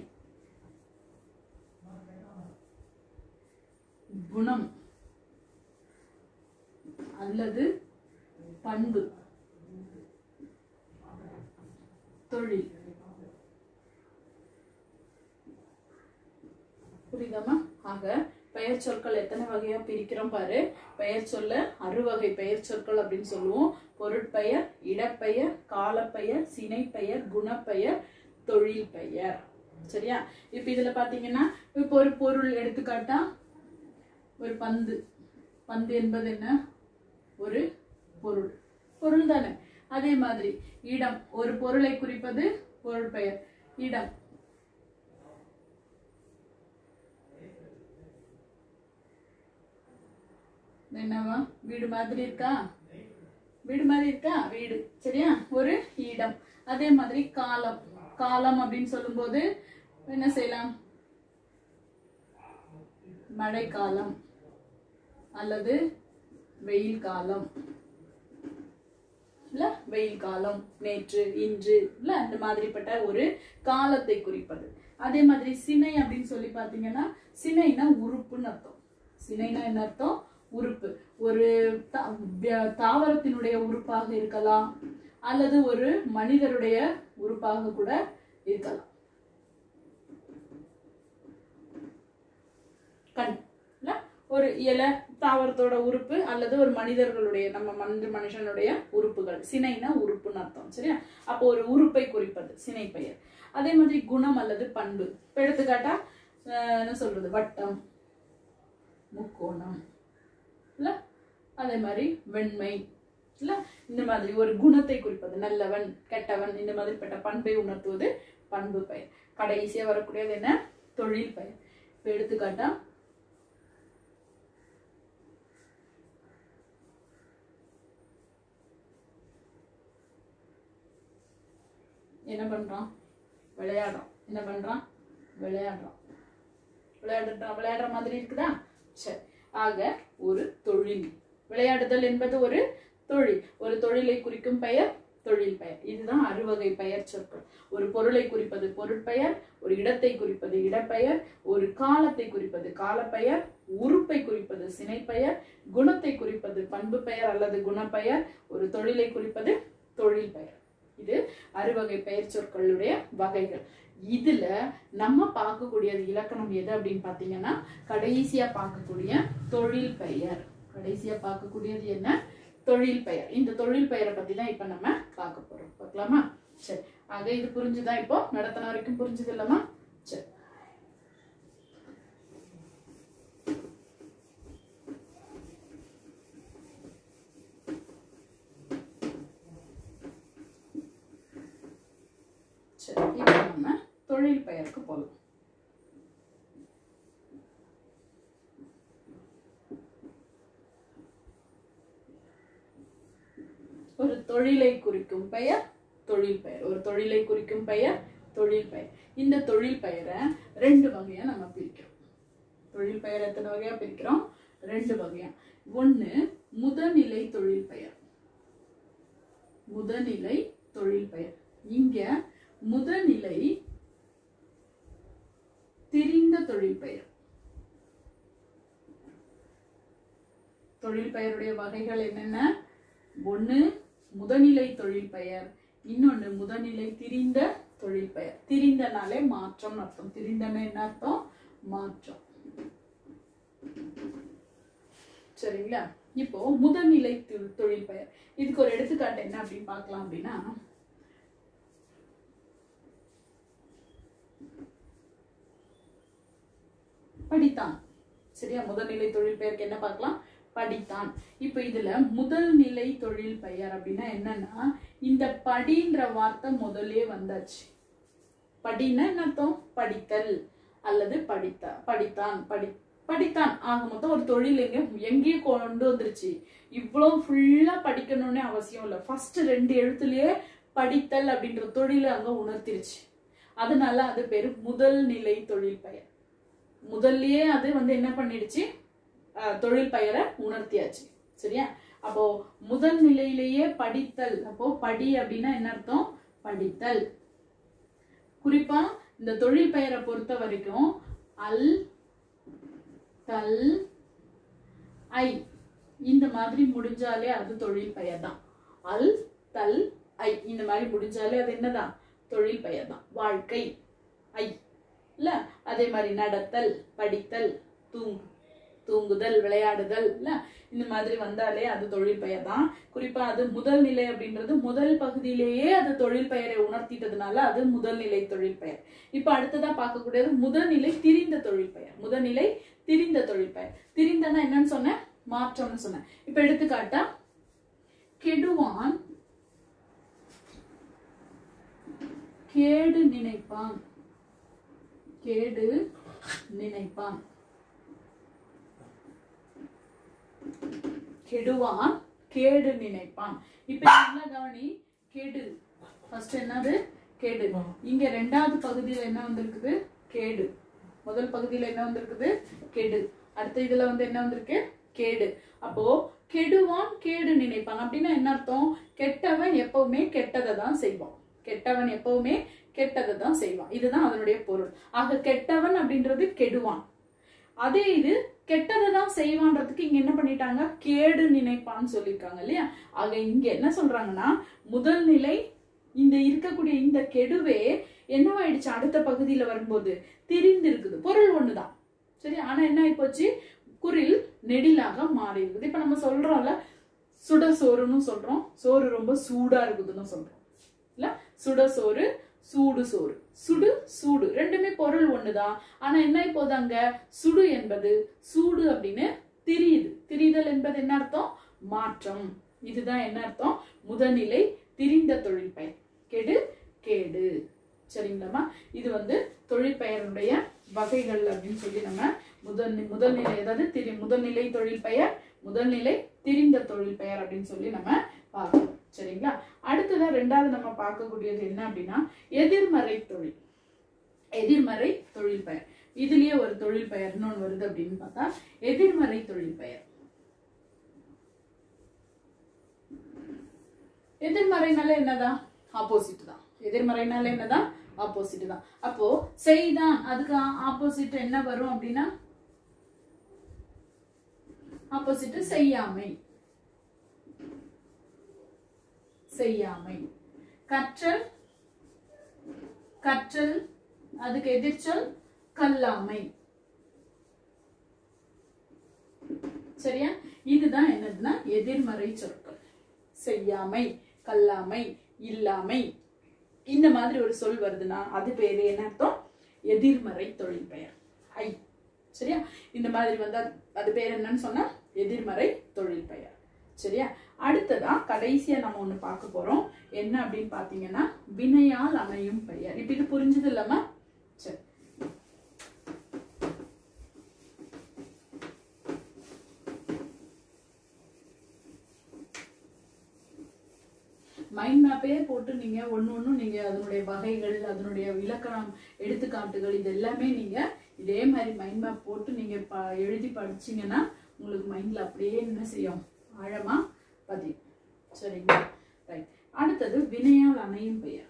குணம் அல்லது பண்பு, தொழில், புரியுதாமா? ஆக பெயர் சொற்கள் எத்தனை வகையா பிரிக்கிறோம் பாரு. பெயர் சொல்ல அறுவகை பெயர் சொற்கள் அப்படின்னு சொல்லுவோம். பொருட்பெயர், இடப்பெயர், காலப்பெயர், சினைப்பெயர், குணப்பெயர், தொழில் பெயர். சரியா? இப்ப இதுல பாத்தீங்கன்னா இப்ப ஒரு பொருள் எடுத்துக்காட்டா ஒரு பந்து. பந்து என்பது என்ன? ஒரு பொருள். பொருள் தானே. அதே மாதிரி இடம், ஒரு பொருளை குறிப்பது பொருள் பெயர். இடம். என்னவா? வீடு மாதிரி இருக்கா? வீடு மாதிரி இருக்கா? வீடு. சரியா? ஒரு இடம். அதே மாதிரி காலம். காலம் அப்படின்னு சொல்லும் போது என்ன செய்யலாம்? மழைக்காலம் அல்லது வெயில் காலம். இல்ல வெயில் காலம், நேற்று, இன்று, இல்ல அந்த மாதிரிப்பட்ட ஒரு காலத்தை குறிப்பது. அதே மாதிரி சினை அப்படின்னு சொல்லி பாத்தீங்கன்னா சினைனா உறுப்புன்னு அர்த்தம். சினைனா என்ன அர்த்தம்? உறுப்பு. ஒரு தாவரத்தினுடைய உறுப்பாக இருக்கலாம் அல்லது ஒரு மனிதருடைய உறுப்பாக கூட இருக்கலாம். கண் இல்ல ஒரு இலை தாவரத்தோட உறுப்பு அல்லது ஒரு மனிதர்களுடைய நம்ம மனுஷனுடைய உறுப்புகள். சினைனா உறுப்புன்னு அர்த்தம். சரியா? அப்போ ஒரு உறுப்பை குறிப்பது சினை பெயர். அதே மாதிரி குணம் அல்லது பண்பு. இப்ப எடுத்துக்காட்டா என்ன சொல்றது? வட்டம், முக்கோணம், இல்ல அதே மாதிரி வெண்மை, இல்ல இந்த மாதிரி ஒரு குணத்தை குறிப்பது. நல்லவன், கெட்டவன், இந்த மாதிரிப்பட்ட பண்பை உணர்த்துவது பண்பு பெயர். கடைசியா வரக்கூடியது என்ன? தொழில் பெயர். இப்ப எடுத்துக்காட்டா என்ன பண்றான்? விளையாடுறான். என்ன பண்றான்? விளையாடுறான். விளையாடுற மாதிரி இருக்குதா? சரி. ஆக ஒரு தொழில். விளையாடுதல் என்பது ஒரு தொழில். ஒரு தொழிலை குறிக்கும் பெயர் தொழில் பெயர். இதுதான் அறுவகை பெயர் சொற்கள். ஒரு பொருளை குறிப்பது பொருட்பெயர், ஒரு இடத்தை குறிப்பது இடப்பெயர், ஒரு காலத்தை குறிப்பது காலப்பெயர், உறுப்பை குறிப்பது சினைப்பெயர், குணத்தை குறிப்பது பண்பு பெயர் அல்லது குணப்பெயர், ஒரு தொழிலை குறிப்பது தொழில் பெயர். இது அறுவகை பெயர் சொற்களுடைய வகைகள். இதுல நம்ம பார்க்கக்கூடியது இலக்கணம் எது அப்படின்னு பாத்தீங்கன்னா கடைசியா பார்க்கக்கூடிய தொழில் பெயர். கடைசியா பார்க்கக்கூடியது என்ன? தொழில் பெயர். இந்த தொழில் பெயரை பத்தி தான் இப்ப நம்ம பார்க்க போறோம். பார்க்கலாமா? சரி. ஆக இது புரிஞ்சுதான்? இப்போ நடத்தின வரைக்கும் புரிஞ்சது இல்லமா? சரி. இப்ப நம்ம தொழில் பெயருக்கு போகலாம். ஒரு தொழிலை குறிக்கும் பெயர் தொழில் பெயர். ஒரு தொழிலை குறிக்கும் பெயர் தொழில் பெயர். இந்த தொழில் பெயரை ரெண்டு வகையா நம்ம பிரிக்கிறோம். தொழில் பெயர் எத்தனை வகையா பிரிக்கிறோம்? ரெண்டு வகையா. ஒண்ணு முதநிலை தொழில் பெயர். முதநிலை தொழில் பெயர். இங்க முதநிலை திரிந்த தொழில் பெயர். தொழில் பெயருடைய வகைகள் என்னென்ன? ஒண்ணு முதநிலை தொழில் பெயர், இன்னொன்னு முதநிலை திரிந்த தொழில் பெயர். திரிந்தனாலே மாற்றம் அர்த்தம். திரிந்தன என்ன அர்த்தம்? மாற்றம். சரிங்களா? இப்போ முதநிலை தொழில் பெயர். இதுக்கு ஒரு எடுத்துக்காட்டு என்ன அப்படின்னு பார்க்கலாம். அப்படின்னா படித்தான். சரியா? முதல்நிலை தொழில் பெயருக்கு என்ன பார்க்கலாம்? படித்தான். இப்ப இதுல முதல் நிலை தொழில் பெயர் அப்படின்னா என்னன்னா இந்த படின்ற வார்த்தை முதல்ல வந்தாச்சு. படின்னா என்ன அர்த்தம்? படித்தல் அல்லது படித்தான். படித்தான் ஆக மொத்தம் ஒரு தொழில் எங்கேயும் கொண்டு வந்துருச்சு. இவ்வளவு ஃபுல்லா படிக்கணும்னு அவசியம் இல்லை. ஃபர்ஸ்ட் ரெண்டு எழுத்துலயே படித்தல் அப்படின்ற தொழிலை அங்க உணர்த்திருச்சு. அதனால அது பேரு முதல் நிலை தொழில் பெயர். முதல்லயே அது என்ன பண்ணிடுச்சு? தொழில் பெயரை உணர்த்தியாச்சு. சரியா? அப்போ முதல் நிலையிலேயே படித்தல். அப்போ படி அப்படின்னா என்ன அர்த்தம்? படித்தல். குறிப்பா இந்த தொழில் பெயரை பொறுத்த வரைக்கும் அல், தல், ஐ இந்த மாதிரி முடிஞ்சாலே அது தொழில் பெயர் தான். அல், தல், ஐ இந்த மாதிரி முடிஞ்சாலே அது என்னதான்? தொழில் பெயர் தான். வாழ்க்கை ஐ இல்ல. அதே அதே மாதிரி நடத்தல், படித்தல், தூங்குதல், விளையாடுதல் இல்ல இந்த மாதிரி வந்தாலே அது தொழில் பெயர் தான். குறிப்பா அது முதல் நிலை அப்படின்றது முதல் பகுதியிலேயே அது தொழில் பெயரை உணர்த்திட்டதுனால அது முதல் நிலை தொழில் பெயர். இப்ப அடுத்ததா பார்க்கக்கூடியது முதல்நிலை திரிந்த தொழில் பெயர். முதல்நிலை திரிந்த தொழில் பெயர். திரிந்தனா என்னன்னு சொன்னேன்? மாற்றம்னு சொன்னேன். இப்ப எடுத்துக்காட்டா கெடுவான் கேடு நினைப்பான். கேடு நினைப்பான். கெடுவான் கேடு நினைப்பான். இப்ப என்ன கவனி, கெடு ஃபர்ஸ்ட் என்னது? கேடு. இங்க ரெண்டாவது பகுதியில என்ன வந்திருக்குது? கேடு. முதல் பகுதியில என்ன வந்திருக்குது? கெடு. அடுத்த இதுல என்ன வந்திருக்கு? கேடு. அப்போ கெடுவான் கேடு நினைப்பான் அப்படின்னா என்ன அர்த்தம்? கெட்டவன் எப்பவுமே கெட்டதை தான் செய்வான். கெட்டவன் எப்பவுமே கெட்டதை தான் செய்வான். இதுதான் அதனுடைய பொருள். ஆக கெட்டவன் அப்படின்றது கெடுவான். அதே இது கெட்டதை தான் செய்வான்றதுக்கு இங்க என்ன பண்ணிட்டாங்க? கேடு நினைப்பான்னு சொல்லியிருக்காங்க இல்லையா? ஆக இங்க என்ன சொல்றாங்கன்னா முதல் நிலை இந்த இருக்கக்கூடிய இந்த கெடுவே என்னவாயிடுச்சு? அடுத்த பகுதியில வரும்போது திரிந்து இருக்குது. பொருள் ஒண்ணுதான் சரி, ஆனா என்ன ஆயிப்போச்சு? குறில் நெடிலாக மாறி இருக்குது. இப்ப நம்ம சொல்றோம்ல சுட சோறுன்னு சொல்றோம். சோறு ரொம்ப சூடா இருக்குதுன்னு சொல்றோம் இல்ல? சுட சோறு, சூடு சோறு. சுடு சூடு ரெண்டுமே பொருள் ஒண்ணுதான். ஆனா என்ன இப்போது அங்க சுடு என்பது சூடு அப்படின்னு திரியுது. திரிதல் என்பது என்ன அர்த்தம்? மாற்றம். இதுதான் என்ன அர்த்தம்? முதல்நிலை திரிந்த தொழில் பெயர். கெடு கேடு. சரிங்களாமா? இது தொழிற்பெயருடைய வகைகள் அப்படின்னு சொல்லி நம்ம முதல்நிலை அதாவது முதல்நிலை தொழில் பெயர், முதல்நிலை திரிந்த தொழில் பெயர் அப்படின்னு சொல்லி நம்ம பார்க்கணும். சரிங்களா? அடுத்ததான் ரெண்டாவது நம்ம பார்க்கக்கூடியது என்ன அப்படின்னா எதிர்மறை தொழில். எதிர்மறை தொழில் பெயர். இதுலயே ஒரு தொழில் பெயர் இன்னொன்று வருது அப்படின்னு பார்த்தா எதிர்மறை தொழில் பெயர். எதிர்மறைனால என்னதான்? ஆப்போசிட் தான். எதிர்மறைனால என்னதான்? ஆப்போசிட் தான். அப்போ செய்தான் அதுக்கு ஆப்போசிட் என்ன வரும் அப்படின்னா ஆப்போசிட் செய்யாமை. செய்யாமை. கற்றல், கற்றல் அதுக்கு எதிர்ச்சொல் கல்லாமை. சரியா? இதுதான் என்னதுன்னா எதிர்மறை சொற்கள். செய்யாமை, கல்லாமை, இல்லாமை இந்த மாதிரி ஒரு சொல் வருதுன்னா அது பேரு என்ன அர்த்தம்? எதிர்மறை தொழில் பெயர். ஐ சரியா? இந்த மாதிரி வந்தா அது பேர் என்னன்னு சொன்னா எதிர்மறை தொழில் பெயர். சரியா? அடுத்ததா கடைசியா நம்ம ஒண்ணு பார்க்க போறோம். என்ன அப்படின்னு பாத்தீங்கன்னா வினையால் அமையும் பெயர். இப்ப இது புரிஞ்சது இல்லமா? சரி, மைண்ட் மேப்பே போட்டு நீங்க ஒன்னொன்னும் நீங்க அதனுடைய வகைகள், அதனுடைய இலக்கணம், எடுத்துக்காட்டுகள் இது எல்லாமே நீங்க இதே மாதிரி மைண்ட் மேப் போட்டு நீங்க எழுதி படிச்சீங்கன்னா உங்களுக்கு மைண்ட்ல அப்படியே என்ன செய்யும்? ஆழமா பதியும். சரிங்களா? ரைட். அடுத்தது வினையால் அமையும் பெயர்.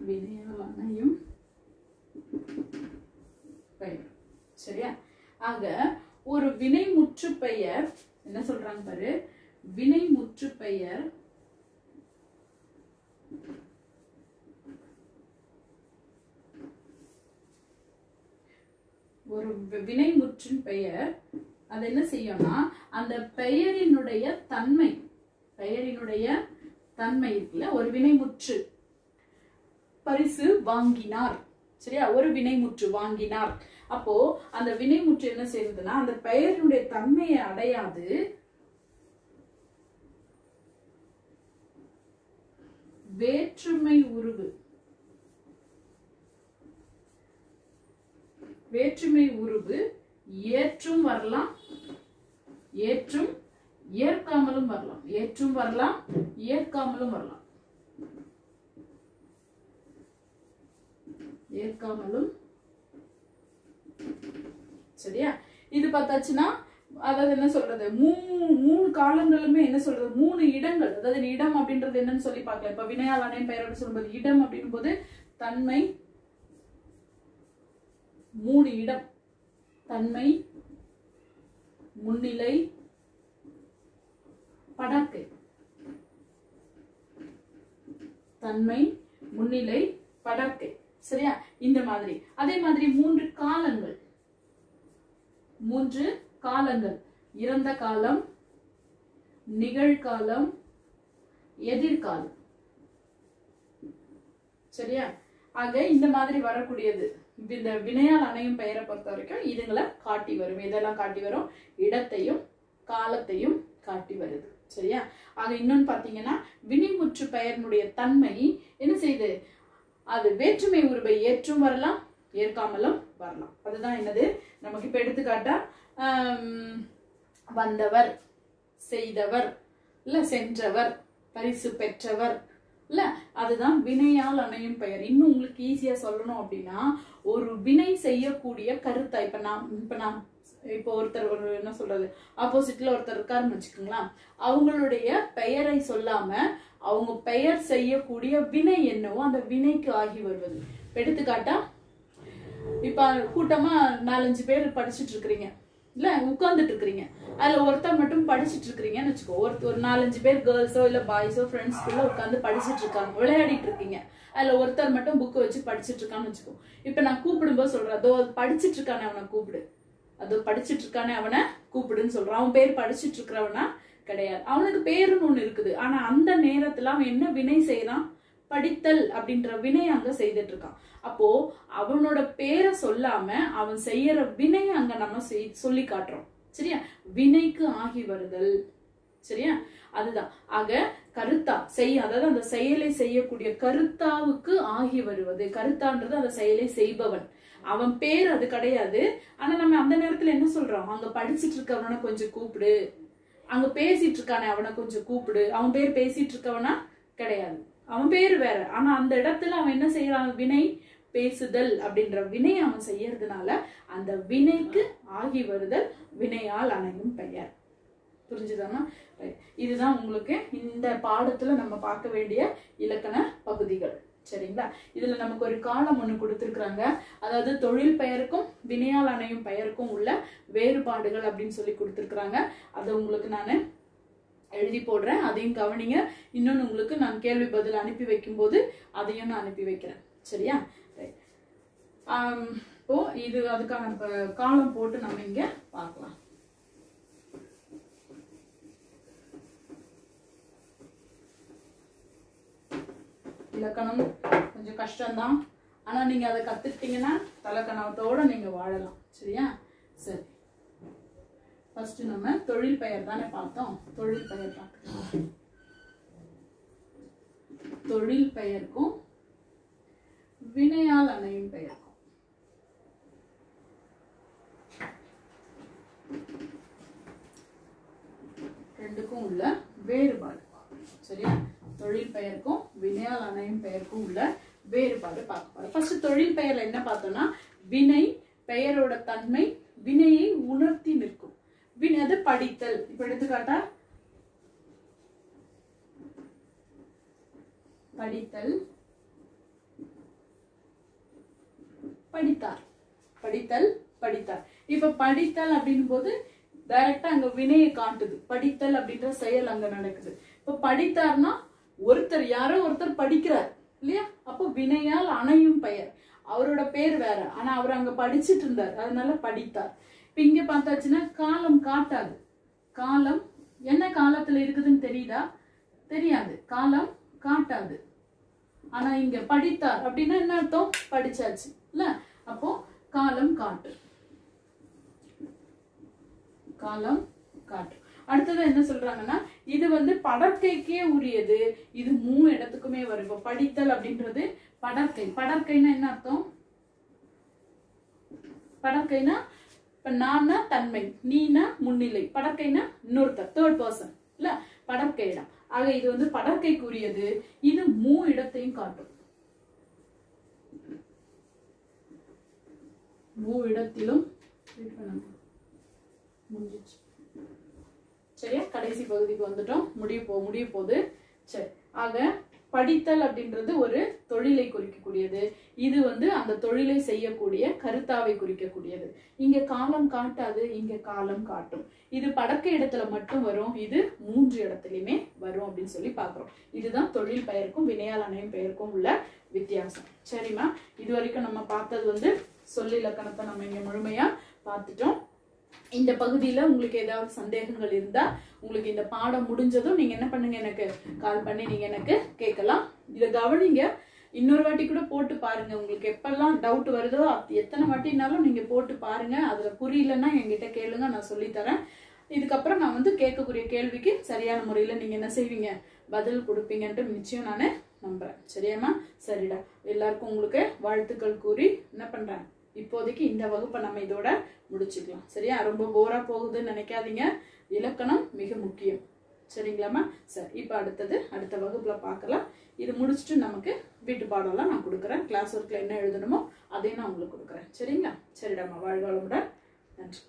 வினையால் அமையும் பெயர். சரியா? ஆக ஒரு வினை முற்று பெயர் என்ன சொல்றாங்க பாரு? வினை முற்று பெயர் ஒரு வினை முற்றின் பெயர் அது என்ன செய்யும்னா அந்த பெயரினுடைய தன்மை, பெயரினுடைய தன்மை இருக்குல்ல, ஒரு வினைமுற்று பரிசு வாங்கினார். சரியா? ஒரு வினைமுற்று வாங்கினார். அப்போ அந்த வினைமுற்று என்ன செய்யுதுன்னா அந்த பெயரினுடைய தன்மையை அடையாது, வேற்றுமை உருவு. வேற்றுமை உருவு ஏற்றும் வரலாம், ஏற்றும் ஏற்காமலும் வரலாம். ஏற்றும் வரலாம், ஏற்காமலும் வரலாம். ஏற்காமலும். சரியா? இது பார்த்தாச்சுன்னா அதாவது என்ன சொல்றது, மூணு காலங்களுமே என்ன சொல்றது, மூணு இடங்கள். அதாவது இடம் அப்படின்றது என்னன்னு சொல்லி பார்க்கலாம். இப்ப வினையால் அணையும் பெயரோடு சொல்லும்போது இடம் அப்படின் போது தன்மை, மூணு இடம், தன்மை, முன்னிலை, படர்க்கை. தன்மை, முன்னிலை, படர்க்கை. சரியா? இந்த மாதிரி. அதே மாதிரி 3 காலங்கள். 3 காலங்கள். இறந்த காலம், நிகழ்காலம், எதிர்காலம். சரியா? ஆக இந்த மாதிரி வரக்கூடியது இந்த வினையால் அணையும் பெயரை பொறுத்த வரைக்கும் இதுங்களை காட்டி வரும். இதெல்லாம் காட்டி வரும், இடத்தையும் காலத்தையும் காட்டி வருது. சரியா? ஆக இன்னொன்னு பாத்தீங்கன்னா வினைமுற்று பெயர்னுடைய தன்மை என்ன செய்யுது? அது வேற்றுமை உருவை ஏற்றும் வரலாம், ஏற்காமலும் வரலாம். அதுதான் என்னது நமக்கு இப்ப எடுத்துக்காட்டா வந்தவர், செய்தவர், இல்ல சென்றவர், பரிசு பெற்றவர், இல்ல அதுதான் வினையால் அணையும் பெயர். இன்னும் உங்களுக்கு ஈஸியா சொல்லணும் அப்படின்னா ஒரு வினை செய்யக்கூடிய கருத்தா இப்போ ஒருத்தர் ஒரு என்ன சொல்றது ஆப்போசிட்ல ஒருத்தர் இருக்காருன்னு வச்சுக்கோங்களேன், அவங்களுடைய பெயரை சொல்லாம அவங்க பெயர் செய்யக்கூடிய வினை என்னவோ அந்த வினைக்கு ஆகி வருவது. எடுத்துக்காட்டா இப்ப கூட்டமா 4-5 பேர் படிச்சுட்டு இருக்கிறீங்க, இல்ல உட்கார்ந்துட்டு இருக்கிறீங்க, அதுல ஒருத்தர் மட்டும் படிச்சுட்டு இருக்கிறீங்கன்னு வச்சுக்கோ. ஒரு 4-5 பேர் கேர்ள்ஸோ இல்ல பாய்ஸோ ஃப்ரெண்ட்ஸ்குள்ள உட்காந்து படிச்சுட்டு இருக்காங்க, விளையாடிட்டு இருக்கீங்க. அதுல ஒருத்தர் மட்டும் புக் வச்சு படிச்சுட்டு இருக்கான்னு வச்சுக்கோ. இப்ப நான் கூப்பிடும்போது சொல்றேன், அதோ படிச்சுட்டு இருக்கானே அவனை கூப்பிடு, அதோ படிச்சுட்டு இருக்கானே அவனை கூப்பிடுன்னு சொல்றான். அவன் பேர் படிச்சுட்டு இருக்கிறவனா கிடையாது, அவனுக்கு பேருன்னு ஒண்ணு இருக்குது. ஆனா அந்த நேரத்துல அவன் என்ன வினை செய்யறான்? படித்தல் அப்படின்ற வினை அங்க செய்துட்டு இருக்கான். அப்போ அவனோட பேரை சொல்லாம அவன் செய்யற வினை அங்க நம்ம சொல்லி காட்டுறோம். சரியா? வினைக்கு ஆகி வருதல். சரியா? அதுதான். ஆக கருத்தா அதாவது அந்த செயலை செய்யக்கூடிய கருத்தாவுக்கு ஆகி வருவது. கருத்தான்றது அந்த செயலை செய்பவன், அவன் பேர் அது கிடையாது. ஆனா நம்ம அந்த நேரத்துல என்ன சொல்றோம்? அங்க படிச்சுட்டு இருக்கவன கொஞ்சம் கூப்பிடு, அங்க பேசிட்டு இருக்கானே அவனை கொஞ்சம் கூப்பிடு. அவன் பேர் பேசிட்டு இருக்கவனா கிடையாது, அவன் பேரு வேற. ஆனா அந்த இடத்துல அவன் என்ன செய்யறான்? வினை பேசுதல் அப்படின்ற வினை அவன் செய்யறதுனால அந்த வினைக்கு ஆகி வருதல் வினையால் அணையும் பெயர். புரிஞ்சுதாமா? இதுதான் உங்களுக்கு இந்த பாடத்துல நம்ம பார்க்க வேண்டிய இலக்கண பகுதிகள். சரிங்களா? இதுல நமக்கு ஒரு காலம் ஒண்ணு கொடுத்திருக்கிறாங்க. அதாவது தொழில் பெயருக்கும் வினையால் அணையும் பெயருக்கும் உள்ள வேறுபாடுகள் அப்படின்னு சொல்லி கொடுத்திருக்கிறாங்க. அதை உங்களுக்கு நான் எழுதி போடுறேன், அதையும் கவனிங்க. இன்னொன்னு உங்களுக்கு நான் கேள்வி பதில் அனுப்பி வைக்கும் போது அதையும் நான் அனுப்பி வைக்கிறேன். சரியா? இப்போ இது அதுக்கான காலம் போட்டு நம்ம இங்க பார்க்கலாம். இலக்கணம் கொஞ்சம் கஷ்டம்தான், ஆனா நீங்க அதை கத்துக்கிட்டீங்கன்னா தலக்கணத்தோட நீங்க வாழலாம். சரியா? சரி, ஃபர்ஸ்ட் நம்ம தொழில் பெயர் தானே பார்த்தோம். தொழில் பெயர் பார்க்கலாம். தொழில் பெயருக்கும் வினையால் அணையும் பெயருக்கும் ரெண்டுக்கும் உள்ள வேறுபாடு. சரியா? தொழில் பெயருக்கும் வினையால் அணையும் பெயருக்கும் உள்ள வேறுபாடு பார்க்க. ஃபர்ஸ்ட் தொழில் பெயர்ல என்ன பார்த்தோம்னா வினை பெயரோட தன்மை வினையை உணர்த்தி நிற்கும். வினை படித்தல். இப்ப எடுத்துக்காட்டா படித்தல், படித்தார், படித்தல், படித்தார். இப்ப படித்தல் அப்படின் போது டைரக்டா அங்க வினையை காட்டுது. படித்தல் அப்படின்ற செயல் அங்க நடக்குது. இப்ப படித்தார்னா ஒருத்தர், யாரோ ஒருத்தர் படிக்கிறார் இல்லையா? அப்போ வினையால் அணையும் பெயர். அவரோட பேர் வேற, ஆனா அவர் அங்க படிச்சுட்டு இருந்தார், அதனால படித்தார். இப்ப இங்க பார்த்தாச்சுன்னா காலம் காட்டாது. காலம் என்ன காலத்துல இருக்குதுன்னு தெரியுதா? தெரியாது. காலம் காட்டாது. ஆனா இங்க படித்தார் அப்படின்னா என்ன அர்த்தம்? படிச்சாச்சு இல்ல? அப்போ காலம் காட்டு, காலம் காட்டு. அடுத்தது என்ன சொல்றாங்கன்னா இது படற்கைக்கே உரியது. இது 3 இடத்துக்குமே வரும். இப்ப படித்தல் அப்படின்றது படற்கை. படற்கைன்னா என்ன அர்த்தம்? படற்கைனா இப்ப நான்னா தன்மை, நீனா முன்னிலை, படற்கைனா இன்னொருத்தர், தேர்ட் பர்சன் இல்ல? படற்கை இடம். ஆக இது படற்கைக்கு உரியது. இது 3 இடத்தையும் காட்டும். 3 இடத்திலும் முடிஞ்சிச்சு. சரியா? கடைசி பகுதிக்கு வந்துட்டோம். முடிய போகுது. சரி, ஆக படித்தல் அப்படின்றது ஒரு தொழிலை குறிக்கக்கூடியது. இது வந்து அந்த தொழிலை செய்யக்கூடிய கருத்தாவை குறிக்கக்கூடியது. இங்க காலம் காட்டாது, இங்க காலம் காட்டும். இது படக்க இடத்துல மட்டும் வரும், இது 3 இடத்துலயுமே வரும் அப்படின்னு சொல்லி பாக்குறோம். இதுதான் தொழில் பெயருக்கும் வினையால் அணையும் பெயருக்கும் உள்ள வித்தியாசம். சரிம்மா, இது வரைக்கும் நம்ம பார்த்தது வந்து சொல்லிலக்கணத்தை நம்ம இங்க முழுமையா பார்த்துட்டோம். இந்த பகுதியில உங்களுக்கு ஏதாவது சந்தேகங்கள் இருந்தா உங்களுக்கு இந்த பாடம் முடிஞ்சதும் நீங்க என்ன பண்ணுங்க, எனக்கு கால் பண்ணி நீங்க எனக்கு கேட்கலாம். இதை கவனிங்க, இன்னொரு வாட்டி கூட போட்டு பாருங்க. உங்களுக்கு எப்பெல்லாம் டவுட் வருதோ எத்தனை வாட்டினாலும் நீங்க போட்டு பாருங்க. அதுல புரியலன்னா என்கிட்ட கேளுங்க, நான் சொல்லித்தரேன். இதுக்கப்புறம் நான் வந்து கேட்கக்கூடிய கேள்விக்கு சரியான முறையில நீங்க என்ன செய்வீங்க, பதில் கொடுப்பீங்கன்ட்டு நிச்சயம் நான் நம்புறேன். சரியாம்மா? சரிடா, எல்லாருக்கும் உங்களுக்கு வாழ்த்துக்கள் கூறி என்ன பண்றேன், இப்போதைக்கு இந்த வகுப்பை நம்ம இதோட முடிச்சுக்கலாம். சரியா? ரொம்ப போரா போகுதுன்னு நினைக்காதீங்க. இலக்கணம் மிக முக்கியம். சரிங்களாம்மா? சரி, இப்போ அடுத்த வகுப்புல பார்க்கலாம். இது முடிச்சுட்டு நமக்கு வீட்டு பாடம்லாம் நான் கொடுக்குறேன். கிளாஸ் ஒர்க்ல என்ன எழுதணுமோ அதையும் நான் உங்களுக்கு கொடுக்குறேன். சரிங்களா? சரிடாம்மா, வாழ்க வளமுடன். நன்றி.